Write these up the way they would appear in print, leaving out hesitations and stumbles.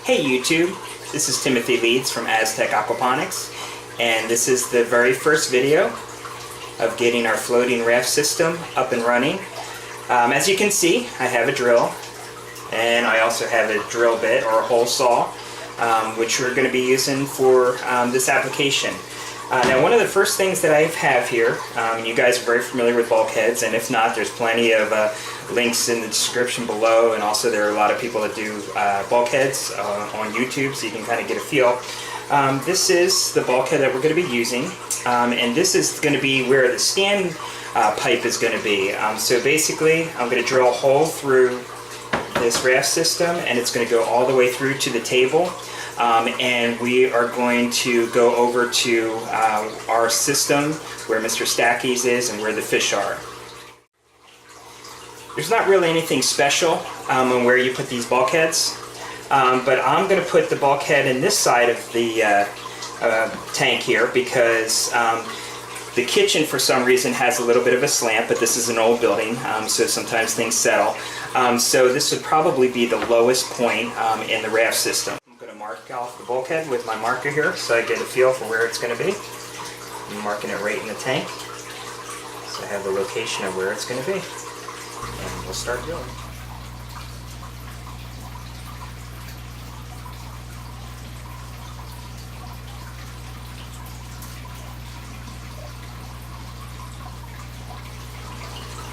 Hey YouTube, this is Timothy Leeds from Aztec Aquaponics, and this is the very first video of getting our floating raft system up and running. As you can see, I have a drill, and I also have a drill bit or a hole saw, which we're going to be using for this application. Now, one of the first things that I have here, you guys are very familiar with bulkheads, and if not, there's plenty of links in the description below, and also there are a lot of people that do bulkheads on YouTube, so you can kind of get a feel. This is the bulkhead that we're going to be using, and this is going to be where the standpipe is going to be. So basically, I'm going to drill a hole through this raft system, and it's going to go all the way through to the table. And we are going to go over to our system where Mr. Stacky's is and where the fish are. There's not really anything special on where you put these bulkheads, but I'm going to put the bulkhead in this side of the tank here because the kitchen for some reason has a little bit of a slant, but this is an old building, so sometimes things settle. So this would probably be the lowest point in the raft system. Mark off the bulkhead with my marker here so I get a feel for where it's going to be. I'm marking it right in the tank so I have the location of where it's going to be, and we'll start drilling.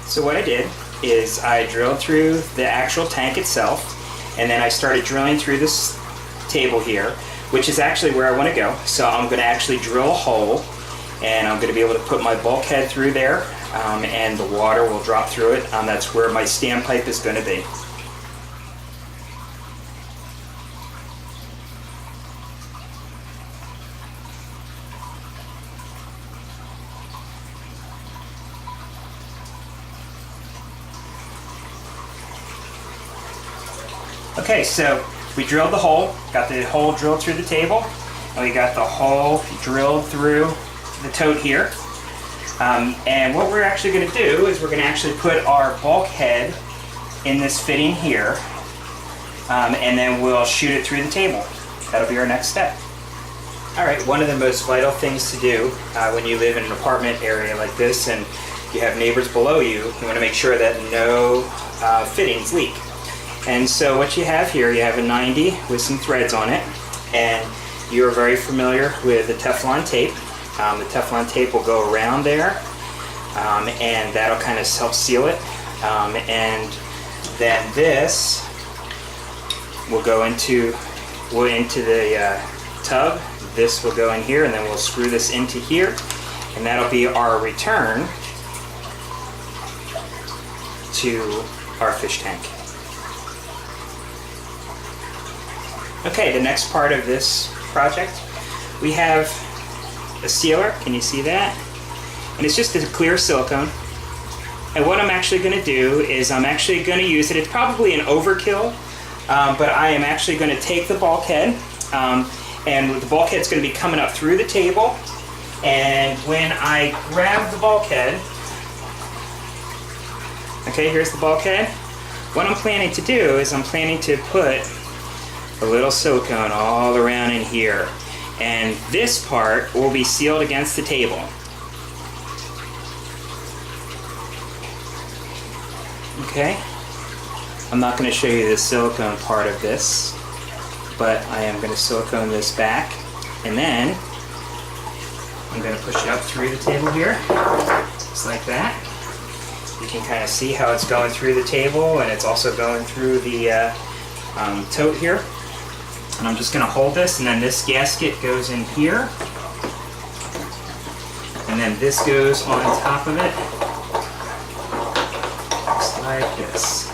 So what I did is I drilled through the actual tank itself, and then I started drilling through this table here, which is actually where I want to go. So I'm going to actually drill a hole, and I'm going to be able to put my bulkhead through there, and the water will drop through it. That's where my standpipe is going to be. Okay, so we drilled the hole, got the hole drilled through the table, and we got the hole drilled through the tote here. And what we're actually going to do is we're going to actually put our bulkhead in this fitting here, and then we'll shoot it through the table. That'll be our next step. Alright, one of the most vital things to do when you live in an apartment area like this and you have neighbors below you, you want to make sure that no fittings leak. And so what you have here, you have a 90 with some threads on it, and you're very familiar with the Teflon tape. The Teflon tape will go around there, and that'll kind of help seal it. And then this will go into the tub. This will go in here, and then we'll screw this into here, and that'll be our return to our fish tank. Okay, the next part of this project, we have a sealer. Can you see that? And it's just a clear silicone. And what I'm actually going to do is I'm actually going to use it. It's probably an overkill, but I am actually going to take the bulkhead, and the bulkhead's going to be coming up through the table. And when I grab the bulkhead, okay, here's the bulkhead. What I'm planning to do is I'm planning to put a little silicone all around in here, and this part will be sealed against the table. Okay, I'm not going to show you the silicone part of this, but I am going to silicone this back, and then I'm going to push it up through the table here, just like that. You can kind of see how it's going through the table, and it's also going through the tote here. And I'm just going to hold this, and then this gasket goes in here, and then this goes on top of it, just like this.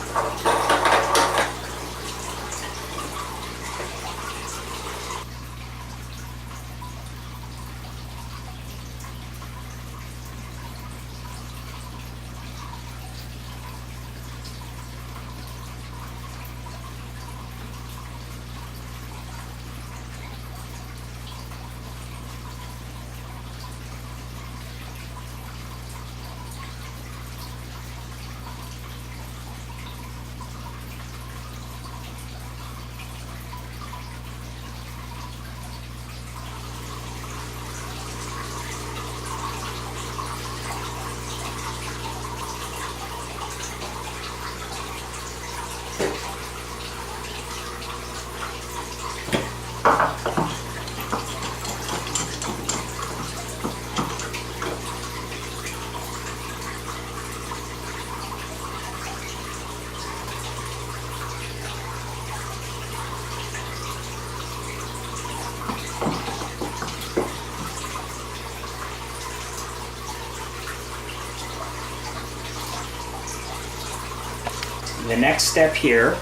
The next step here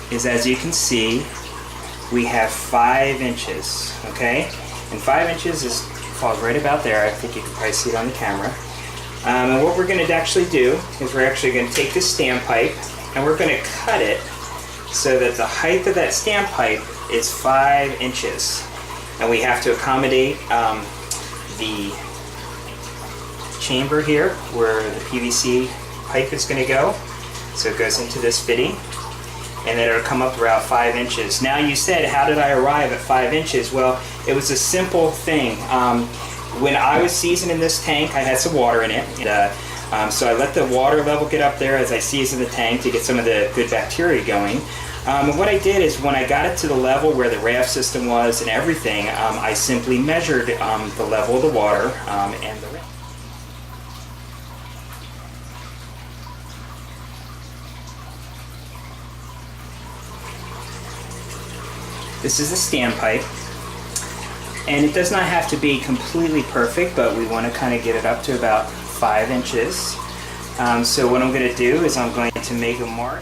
is, as you can see, we have 5 inches, okay? And 5 inches falls right about there. I think you can probably see it on the camera. And what we're going to actually do is we're actually going to take this standpipe and we're going to cut it so that the height of that standpipe is 5 inches. And we have to accommodate the chamber here where the PVC pipe is going to go. So it goes into this fitting, and then it'll come up around 5 inches. Now you said, how did I arrive at 5 inches? Well, it was a simple thing. When I was seasoning this tank, I had some water in it. And, so I let the water level get up there as I seasoned the tank to get some of the good bacteria going. And what I did is when I got it to the level where the Raft system was and everything, I simply measured the level of the water and the Raft. This is the standpipe, and it does not have to be completely perfect, but we want to kind of get it up to about 5 inches. So what I'm going to do is I'm going to make a mark.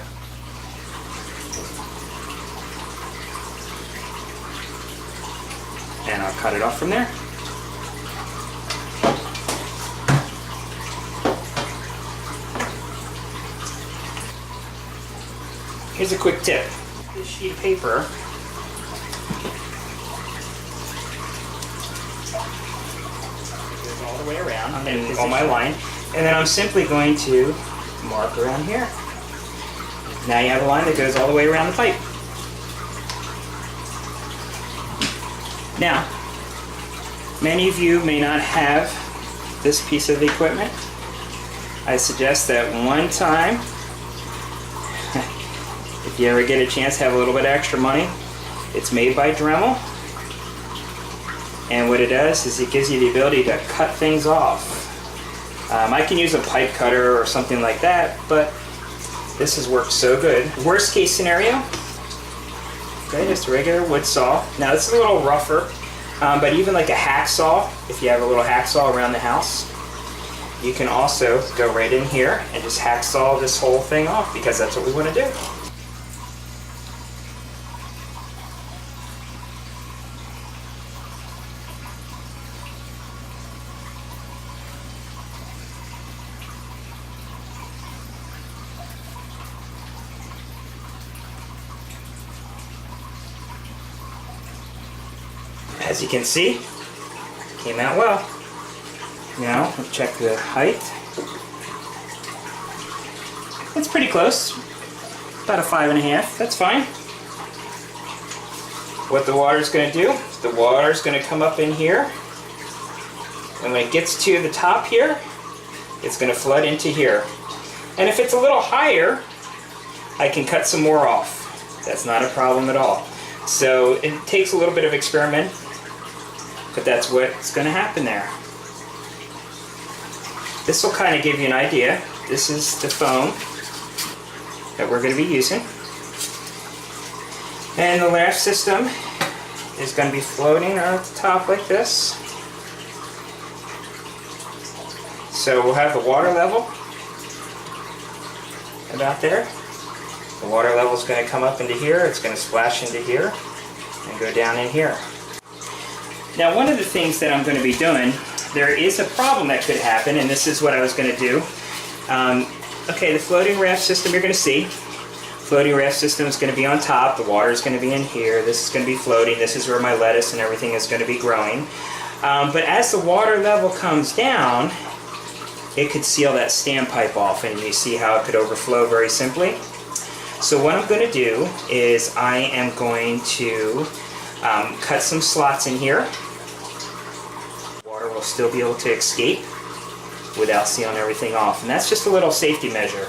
And I'll cut it off from there. Here's a quick tip. This sheet of paper goes all the way around and on my line, and then I'm simply going to mark around here. Now you have a line that goes all the way around the pipe. Now, many of you may not have this piece of equipment. I suggest that one time, if you ever get a chance to have a little bit of extra money, it's made by Dremel. And what it does is it gives you the ability to cut things off. I can use a pipe cutter or something like that, but this has worked so good. Worst case scenario, okay, just a regular wood saw. Now this is a little rougher, but even like a hacksaw, if you have a little hacksaw around the house, you can also go right in here and just hacksaw this whole thing off, because that's what we want to do. As you can see, came out well. Now, we'll check the height. It's pretty close. About a 5.5. That's fine. What the water's going to do, the water's going to come up in here. And when it gets to the top here, it's going to flood into here. And if it's a little higher, I can cut some more off. That's not a problem at all. So it takes a little bit of experiment, but that's what's going to happen there. This will kind of give you an idea. This is the foam that we're going to be using. And the Raft system is going to be floating at the top like this. So we'll have the water level about there. The water level is going to come up into here. It's going to splash into here and go down in here. Now, one of the things that I'm going to be doing, there is a problem that could happen, and this is what I was going to do. Okay, the floating Raft system you're going to see. Floating Raft system is going to be on top. The water is going to be in here. This is going to be floating. This is where my lettuce and everything is going to be growing. But as the water level comes down, it could seal that standpipe off, and you see how it could overflow very simply. So what I'm going to do is I am going to cut some slots in here. Water will still be able to escape without sealing everything off, and that's just a little safety measure.